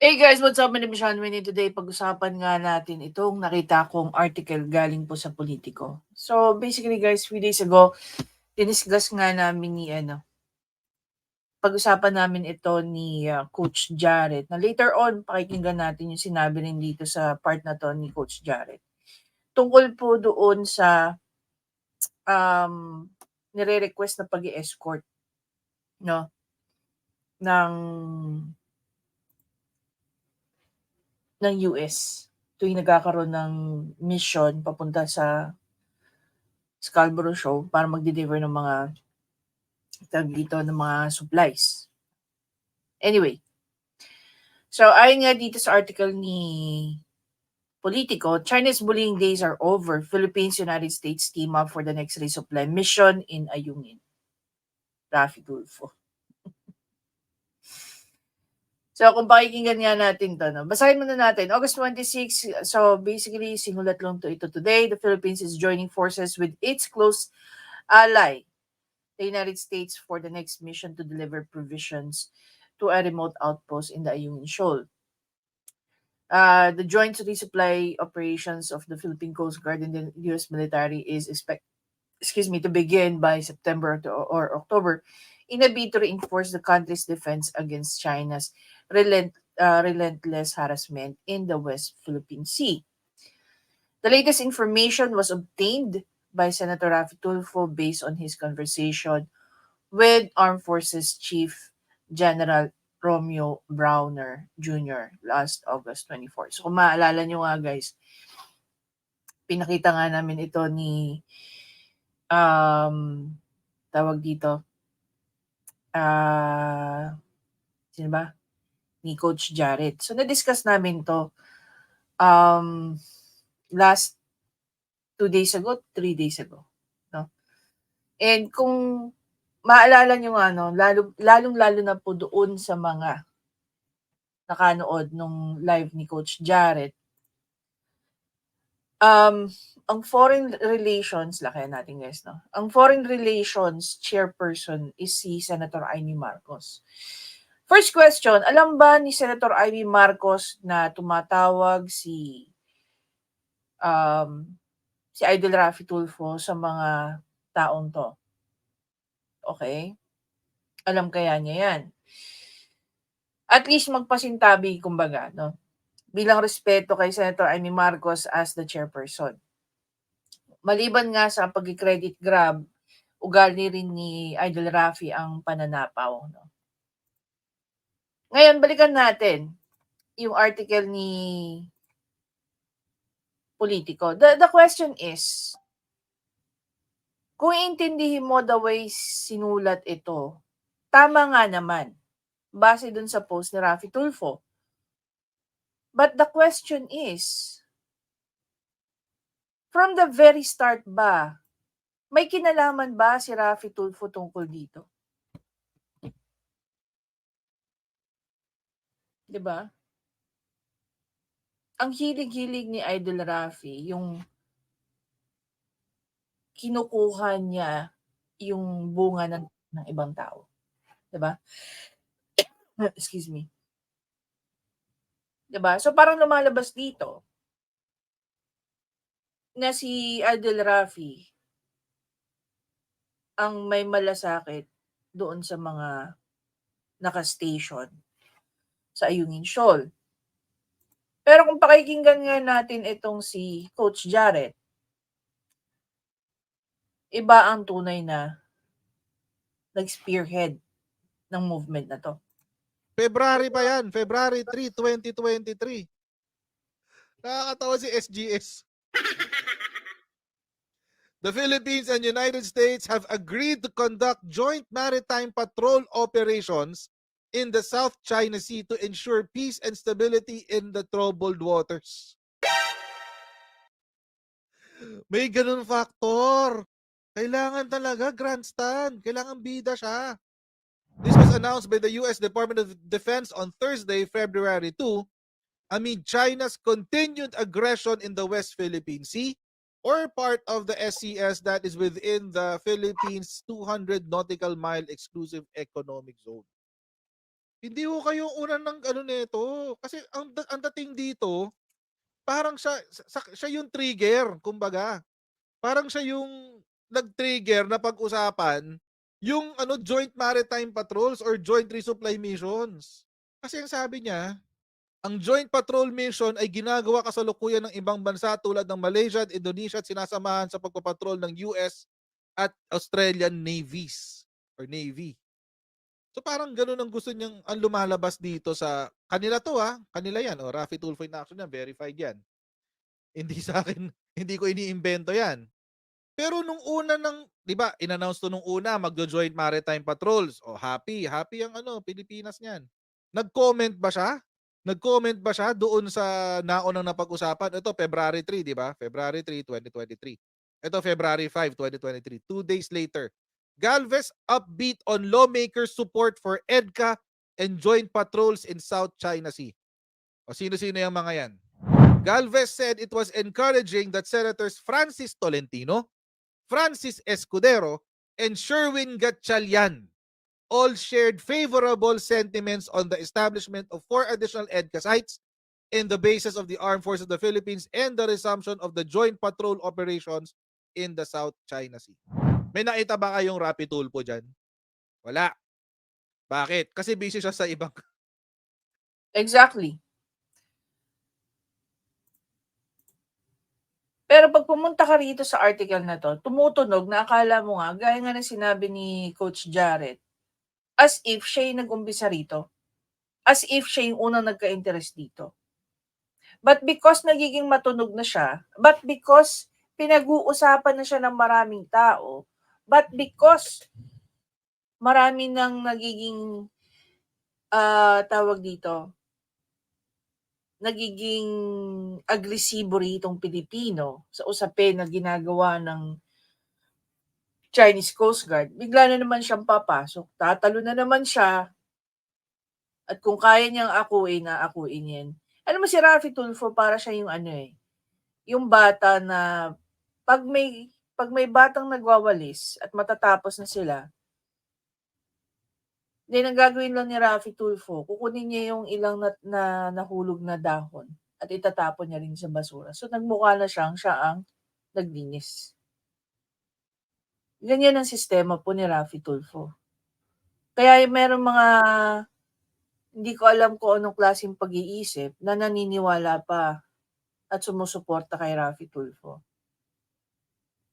Hey guys, what's up? My name is Sean Winnie. Today, pag-usapan nga natin itong nakita kong article galing po sa Politico. So, basically guys, few days ago, diniscuss nga namin pag-usapan namin ito ni Coach Jared. Na later on, pakikinggan natin yung sinabi rin dito sa part na to ni Coach Jared. Tungkol po doon sa um, nire-request na pag-escort no, ng US tuwing nagkakaroon ng mission papunta sa Scarborough Show para mag-deliver ng mga dito ng mga supplies. Anyway, so ayon nga dito sa article ni Politico, China's bullying days are over. Philippines-United States team up for the next resupply mission in Ayungin. Rafi Tulfo. So kung pakikinggan nga natin to, no? Basahin muna natin. August 26, so basically, simulat lang to ito today. The Philippines is joining forces with its close ally, the United States, for the next mission to deliver provisions to a remote outpost in the Ayungin Shoal. The joint resupply operations of the Philippine Coast Guard and the U.S. military is to begin by September or October in a bid to reinforce the country's defense against China's relentless harassment in the West Philippine Sea. The latest information was obtained by Senator Rafi Tulfo based on his conversation with Armed Forces Chief General Romeo Browner Jr. last August 24. So kung maalala nyo nga guys, pinakita nga namin ito ni tawag dito, sino ba? Ni Coach Jared. So na-discuss namin to last 2 days ago, 3 days ago. No? And kung maalala nyo nga, no, lalong-lalo na po doon sa mga nakanood nung live ni Coach Jared, ang foreign relations, lakayan natin guys, no? Ang foreign relations chairperson is si Senator Amy Marcos. First question, alam ba ni Senator Amy Marcos na tumatawag si Idol Rafi Tulfo sa mga taong to? Okay? Alam kaya niya yan? At least magpasintabi, kumbaga, no? Bilang respeto kay Senator Amy Marcos as the chairperson. Maliban nga sa pag-credit grab, ugali rin ni Idol Rafi ang pananapaw. No? Ngayon, balikan natin yung article ni Politico. The question is, kung iintindihin mo the way sinulat ito, tama nga naman, base dun sa post ni Rafi Tulfo. But the question is, from the very start ba, may kinalaman ba si Rafi Tulfo tungkol dito? 'Di ba? Ang hilig-hilig ni Idol Rafi, yung kinukuha niya yung bunga ng ibang tao. 'Di ba? Excuse me. 'Di ba? So parang lumalabas dito na si Idol Rafi ang may malasakit doon sa mga naka-station sa Ayungin Shoal. Pero kung pakikinggan nga natin itong si Coach Jared, iba ang tunay na nag-spearhead ng movement na to. February pa yan. February 3, 2023. Nakakatawa si SGS. The Philippines and United States have agreed to conduct joint maritime patrol operations in the South China Sea to ensure peace and stability in the troubled waters. May ganun factor. Kailangan talaga grandstand. Kailangan bida siya. This was announced by the U.S. Department of Defense on Thursday, February 2, amid China's continued aggression in the West Philippine Sea, or part of the SCS that is within the Philippines' 200 nautical mile exclusive economic zone. Hindi ho kayo una ng ano nito. Kasi ang dating dito, parang siya yung trigger, kumbaga. Parang siya yung nag-trigger na pag-usapan yung ano, joint maritime patrols or joint resupply missions. Kasi ang sabi niya, ang joint patrol mission ay ginagawa kasalukuyan ng ibang bansa tulad ng Malaysia at Indonesia at sinasamahan sa pagpapatrol ng US at Australian navies or navy. So parang gano'n ang gusto niyang ang lumalabas dito sa kanila to, kanila 'yan, Raffy Tulfo in action 'yan, verified 'yan. Hindi sa akin, hindi ko iniimbento 'yan. Pero nung una 'di ba, in-announce 'to nung una magjo-joint maritime patrols. O happy, happy ang ano, Pilipinas niyan. Nag-comment ba siya? Nag-comment ba siya doon sa naunang napag-usapan? Ito February 3, 'di ba? February 3, 2023. Ito February 5, 2023. 2 days later. Galvez upbeat on lawmakers' support for EDCA and joint patrols in South China Sea. O sino-sino yung mga yan? Galvez said it was encouraging that Senators Francis Tolentino, Francis Escudero, and Sherwin Gatchalian all shared favorable sentiments on the establishment of 4 additional EDCA sites in the bases of the Armed Forces of the Philippines and the resumption of the joint patrol operations in the South China Sea. May nakita ba kayong Rapi Tulfo dyan? Wala. Bakit? Kasi busy siya sa ibang... Exactly. Pero pag pumunta ka rito sa article na 'to, tumutunog na akala mo nga, gaya nga ng sinabi ni Coach Jared, as if siya yung nag-umpisa rito. As if siya yung unang nagka-interest dito. But because nagiging matunog na siya, but because pinag-uusapan na siya ng maraming tao, but because marami ng nagiging, tawag dito, nagiging agresibo ritong Pilipino sa usapin na ginagawa ng Chinese Coast Guard, bigla na naman siyang papasok, tatalo na naman siya, at kung kaya niyang akuin, aakuin yan. Alam mo si Raffy Tulfo para siya yung ano yung bata na 'pag may batang nagwawalis at matatapos na sila, then ang gagawin lang ni Raffy Tulfo, kukunin niya yung ilang nahulog na dahon at itatapon niya rin sa basura. So nagmukha na siyang siya ang naglinis. Ganyan ang sistema po ni Raffy Tulfo. Kaya merong mga hindi ko alam kung anong klaseng pag-iisip na naniniwala pa at sumusuporta kay Raffy Tulfo.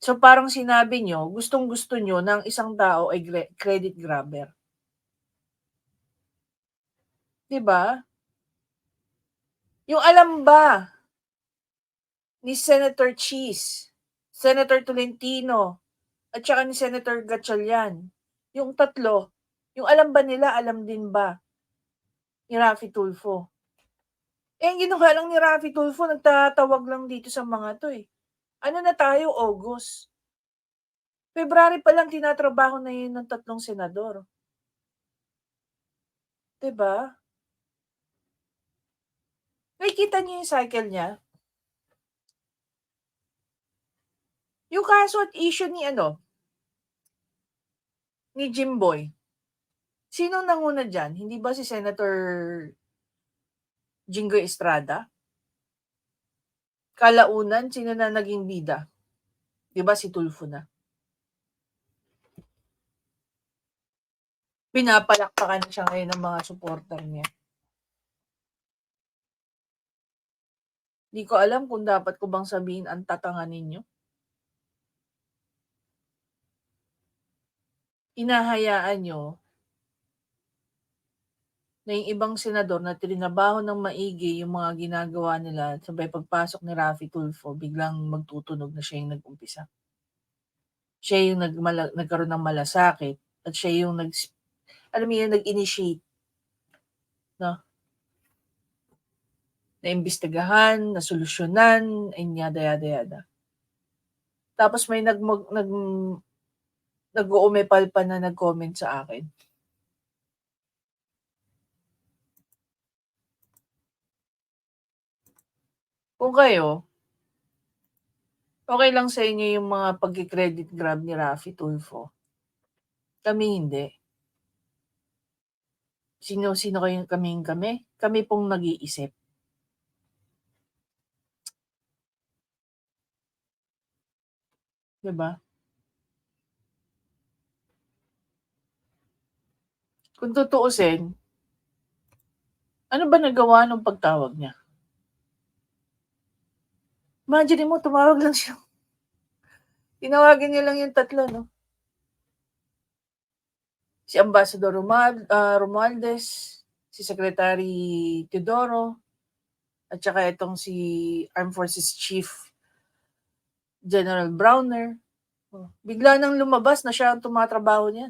So parang sinabi niyo, gustong-gusto niyo ng isang tao ay credit grabber. 'Di ba? Yung alam ba ni Senator Cheese, Senator Tolentino, at saka ni Senator Gatchalian, yung tatlo, yung alam ba nila, alam din ba ni Raffy Tulfo? Ang ginawa lang ni Raffy Tulfo, nagtatawag lang dito sa mga 'to, Ano na tayo, August. February pa lang tinatrabaho na 'yun ng 3 senador. 'Di ba? Nakikita niyo yung cycle niya? Yung kaso at issue ni ni Jimboy. Sinong nanguna diyan? Hindi ba si Senator Jinggoy Estrada? Kalaunan, sino na naging bida? 'Di ba si Tulfo na? Pinapalakpakan na siya ngayon ng mga suporter niya. Di ko alam kung dapat ko bang sabihin ang tatanganin niyo. Hinahayaan niyo na yung ibang senador na trinabaho ng maigi yung mga ginagawa nila, sabay pagpasok ni Raffy Tulfo, biglang magtutunog na siya yung nag-umpisa. Siya yung nagkaroon ng malasakit at siya yung alam mo yun, nag-initiate, no? Naimbestigahan, nasolusyonan, and yada, yada, yada. Tapos may nag-uumepal pa na nag-comment sa akin. Kung kayo, okay lang sa inyo yung mga pagki-credit grab ni Raffy Tulfo. Kami hindi. Sino kayong kami? Kami pong nag-iisip. Diba? Kung tutuusin, ano ba nagawa nung pagtawag niya? Imagine mo, tumawag lang siya. Tinawagan niya lang yung tatlo, no? Si Ambassador Romualdez, si Secretary Teodoro, at saka itong si Armed Forces Chief General Browner. Bigla nang lumabas na siya ang tumatrabaho niya.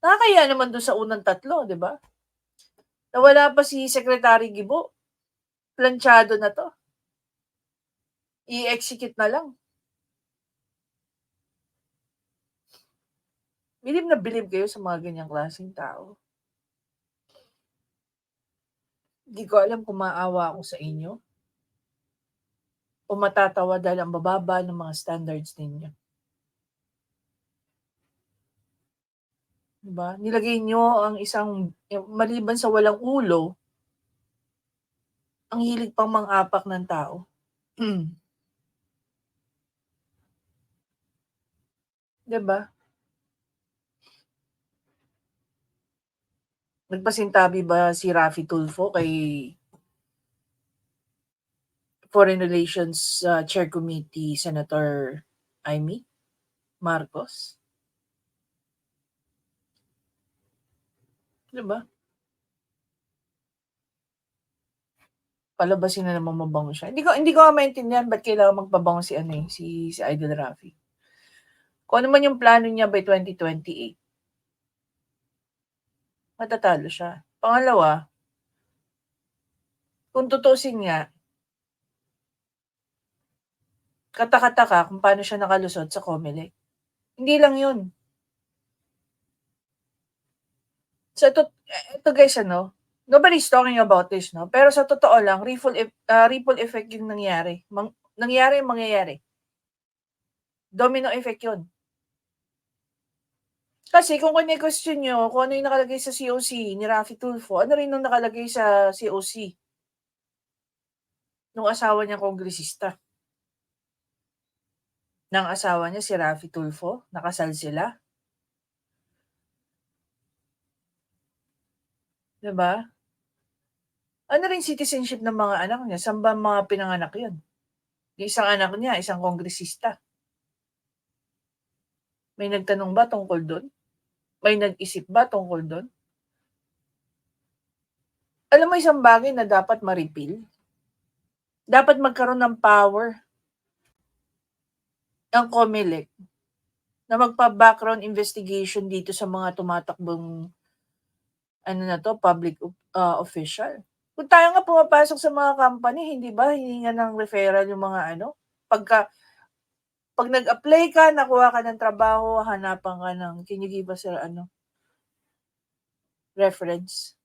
Nakakaya naman doon sa unang tatlo, di ba? Nawala pa si Secretary Gibo. Planchado na to. I-execute na lang. Bilib na bilib kayo sa mga ganyang klaseng tao. Hindi ko alam kung maawa ako sa inyo o matatawa dahil ang bababa ng mga standards ninyo. Diba? Nilagay nyo ang isang, maliban sa walang ulo, ang hilig pang mang-apak ng tao. Diba? Nagpasintabi ba si Raffy Tulfo kay Foreign Relations Chair Committee Senator Amy Marcos? Diba? Palabasin na naman mabango siya. Hindi ko maintindihan ba't kailangan magpabango si Idol Raffy. Kung ano man yung plano niya by 2028, matatalo siya. Pangalawa, kung tutusin nga, katakataka kung paano siya nakalusot sa COMELEC. Hindi lang yun. So, ito guys, nobody's talking about this, no? Pero sa totoo lang, ripple effect yung nangyari. Mangyayari. Domino effect yun. Kasi kung kine-question nyo kung ano yung nakalagay sa COC ni Raffy Tulfo, ano rin nung nakalagay sa COC nung asawa niya kongresista. Ng asawa niya si Raffy Tulfo, nakasal sila. 'Di ba? Ano rin citizenship ng mga anak niya? Saan ba mga pinanganak yun? Yung isang anak niya, isang kongresista. May nagtanong ba tungkol doon? May nag-isip ba tungkol doon? Alam mo isang bagay na dapat ma-repeal? Dapat magkaroon ng power ang COMELEC na magpa-background investigation dito sa mga tumatakbong public official. Kung tayo nga pumapasok sa mga company, hindi ba hiningan ng referral yung mga pag nag-apply ka, nakuha ka ng trabaho, hanapan ka ng, can you give us reference?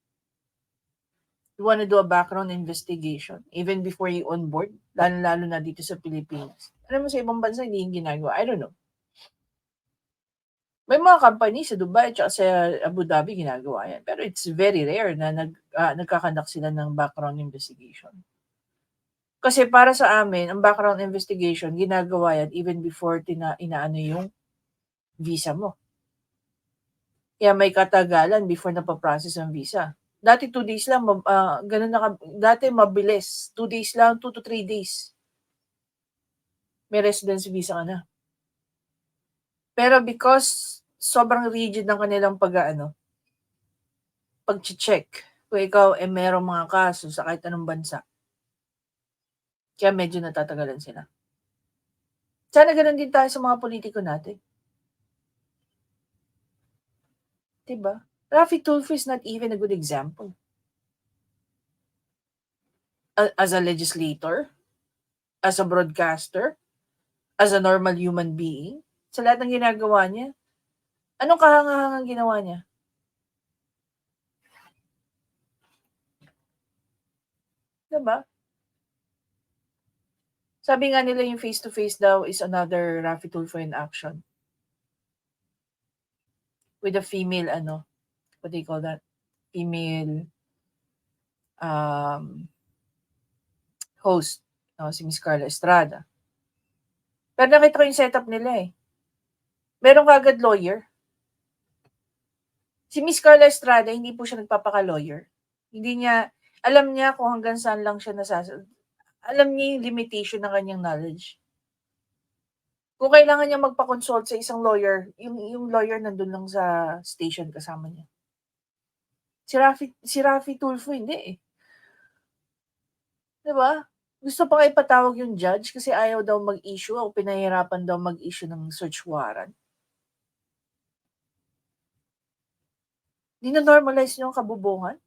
You want to do a background investigation even before you onboard, lalo na dito sa Pilipinas. Alam mo, sa ibang bansa, hindi yung ginagawa. I don't know. May mga company sa Dubai at sa Abu Dhabi ginagawa yan. Pero it's very rare na nagkakandak sila ng background investigation. Kasi para sa amin, ang background investigation, ginagawa yan even before inaano yung visa mo. Kaya may katagalan before napaprocess ang visa. Dati 2 days lang, dati mabilis. 2 days lang, 2 to 3 days. May residence visa ka na. Pero because sobrang rigid ng kanilang pag-check kung ikaw merong mga kaso sa kahit anong bansa. Kaya medyo natatagalan sila. Sana ganun din tayo sa mga politiko natin. Diba? Raffy Tulfo is not even a good example. As a legislator, as a broadcaster, as a normal human being, sa lahat ng ginagawa niya, anong kahangahangang ginawa niya? Diba? Sabi nga nila yung face-to-face daw is another Raffy Tulfo in action. With a female, what do you call that? Female host, si Miss Carla Estrada. Pero nakita ko yung setup nila eh. Meron kagad lawyer. Si Miss Carla Estrada, hindi po siya nagpapaka-lawyer. Hindi niya, alam niya kung hanggang saan lang siya alam niya yung limitation ng kanyang knowledge. Kung kailangan niya magpa-consult sa isang lawyer, yung lawyer nandun lang sa station kasama niya. Si Raffy Tulfo, hindi eh. Diba? Gusto pa kayo ipatawag yung judge kasi ayaw daw mag-issue o pinahirapan daw mag-issue ng search warrant. Di na-normalize yung kabubuhan.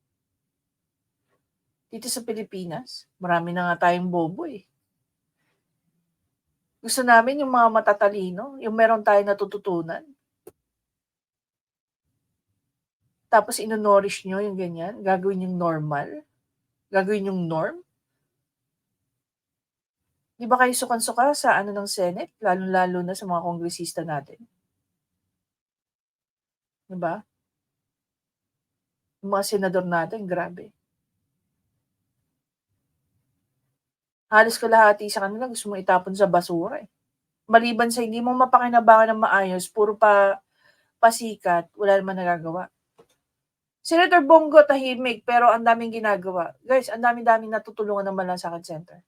Dito sa Pilipinas, marami na nga tayong bobo eh. Gusto namin yung mga matatalino, yung meron tayong natututunan. Tapos ino-nourish nyo yung ganyan, gagawin yung normal, gagawin yung norm. Di ba kayo sukan-suka sa ng Senate, lalo-lalo na sa mga kongresista natin? Di ba? Yung mga senador natin, grabe. Halos kalahati sa kanila gusto mo itapon sa basura eh. Maliban sa hindi mo mapakinabangan ng maayos, puro pasikat, wala naman nagagawa. Senator Bongo tahimik pero ang daming ginagawa. Guys, ang daming natutulungan ng Malansakan Center.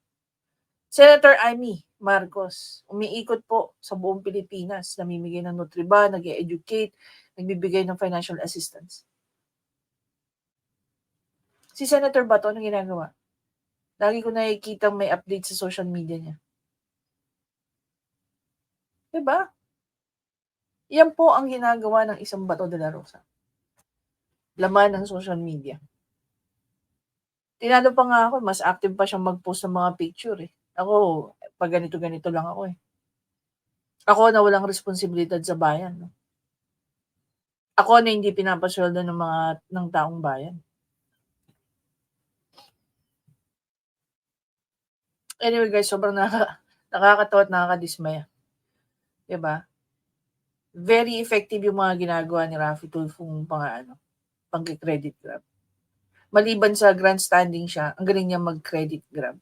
Senator Amy Marcos, umiikot po sa buong Pilipinas, namimigay ng Nutriba, nag-educate, nagbibigay ng financial assistance. Si Senator Bato, anong ginagawa? Lagi ko nakikita may update sa social media niya. Diba? Yan po ang ginagawa ng isang Bato de la Rosa. Laman ng social media. Tinalo pa nga ako, mas active pa siyang mag-post ng mga picture eh. Ako, pag ganito-ganito lang ako eh. Ako na walang responsibilidad sa bayan. No? Ako na hindi pinapasweldo ng taong bayan. Anyway guys, sobrang nakakatawa at nakakadismaya. Diba? Very effective yung mga ginagawa ni Raffy Tulfong pang-credit grab. Maliban sa grandstanding siya, ang galing niya mag-credit grab.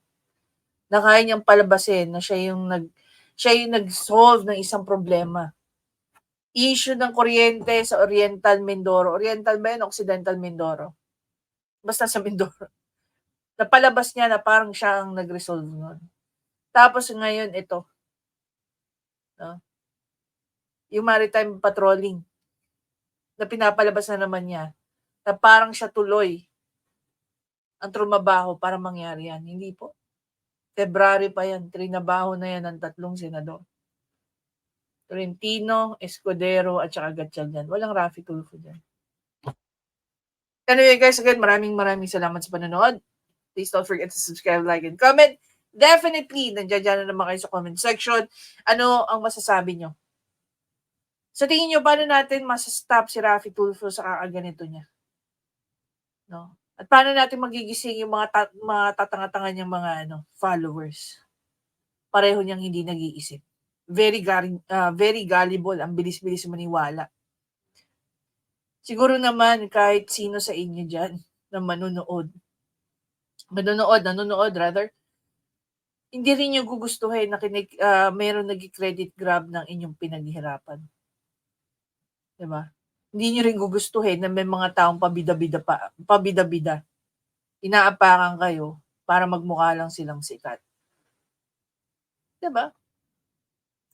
Na kaya niyang palabasin na siya yung nag-solve ng isang problema. Issue ng kuryente sa Oriental Mindoro. Oriental ba yun? Occidental Mindoro. Basta sa Mindoro. Napalabas niya na parang siya ang nag-resolve nun. Tapos ngayon, ito. No? Yung maritime patrolling. Na pinapalabas na naman niya. Na parang siya tuloy ang trumabaho para mangyari yan. Hindi po. February pa yan. Trinabaho na yan ng 3 senador. Tolentino, Escudero, at saka Gatchalian. Walang Raffy Tulfo dyan. Anyway guys, again, maraming salamat sa panonood. Please don't forget to subscribe, like, and comment. Definitely, nandiyan na naman kayo sa comment section. Ano ang masasabi nyo? Sa tingin nyo, paano natin masastop si Raffy Tulfo sa kakaganito niya? No? At paano natin magigising yung mga tatanga-tanga niyang mga followers? Pareho niyang hindi nag-iisip. Very gullible, ang bilis-bilis maniwala. Siguro naman kahit sino sa inyo dyan na nanonood rather, hindi rin nyo gugustuhin na mayroon nag-credit grab ng inyong pinaghihirapan. Diba? Hindi nyo rin gugustuhin na may mga taong pabida-bida. Inaapakan kayo para magmukha lang silang sikat. Diba?